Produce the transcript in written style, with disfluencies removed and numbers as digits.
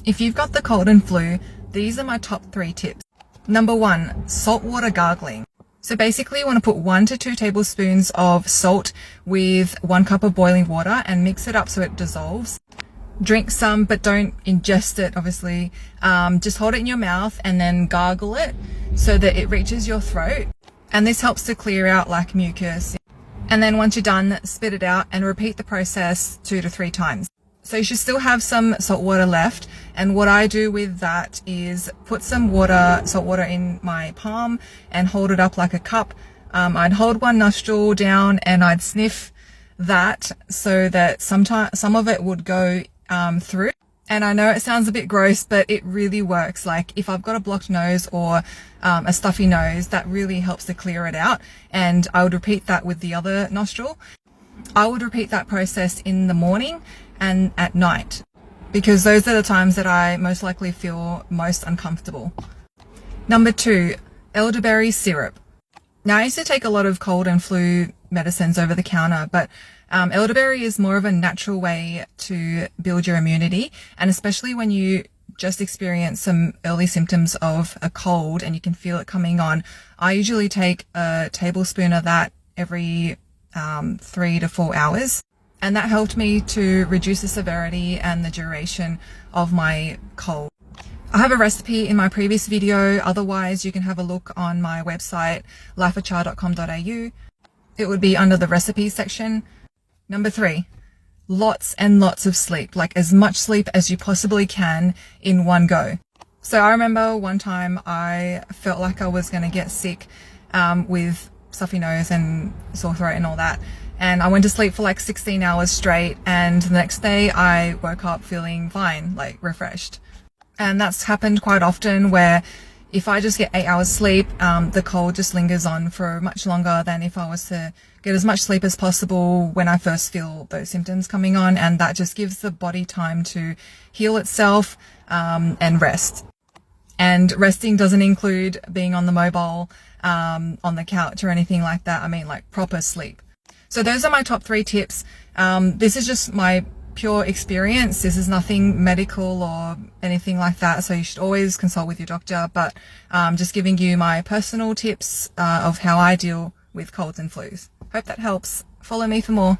If you've got the cold and flu, these are my top 3 tips. Number 1, saltwater gargling. So basically you want to put 1 to 2 tablespoons of salt with 1 cup of boiling water and mix it up so it dissolves. Drink some, but don't ingest it, obviously. Just hold it in your mouth and then gargle it so that it reaches your throat. And this helps to clear out like mucus. And then once you're done, spit it out and repeat the process 2 to 3 times. So you should still have some salt water left. And what I do with that is put some salt water in my palm and hold it up like a cup. I'd hold one nostril down and I'd sniff that so that some of it would go through. And I know it sounds a bit gross, but it really works. Like if I've got a blocked nose or a stuffy nose, that really helps to clear it out. And I would repeat that with the other nostril. I would repeat that process in the morning and at night, because those are the times that I most likely feel most uncomfortable. Number 2, elderberry syrup. Now I used to take a lot of cold and flu medicines over the counter, but elderberry is more of a natural way to build your immunity, and especially when you just experience some early symptoms of a cold and you can feel it coming on. I usually take a tablespoon of that every 3 to 4 hours. And that helped me to reduce the severity and the duration of my cold. I have a recipe in my previous video. Otherwise, you can have a look on my website, lifeofchild.com.au. It would be under the recipes section. Number 3, lots and lots of sleep, like as much sleep as you possibly can in one go. So I remember one time I felt like I was going to get sick with stuffy nose and sore throat and all that. And I went to sleep for like 16 hours straight, and the next day I woke up feeling fine, like refreshed. And that's happened quite often, where if I just get 8 hours sleep, the cold just lingers on for much longer than if I was to get as much sleep as possible when I first feel those symptoms coming on. And that just gives the body time to heal itself and rest. And resting doesn't include being on the mobile, on the couch or anything like that. I mean like proper sleep. So those are my top 3 tips. This is just my pure experience. This is nothing medical or anything like that. So you should always consult with your doctor, but just giving you my personal tips of how I deal with colds and flus. Hope that helps. Follow me for more.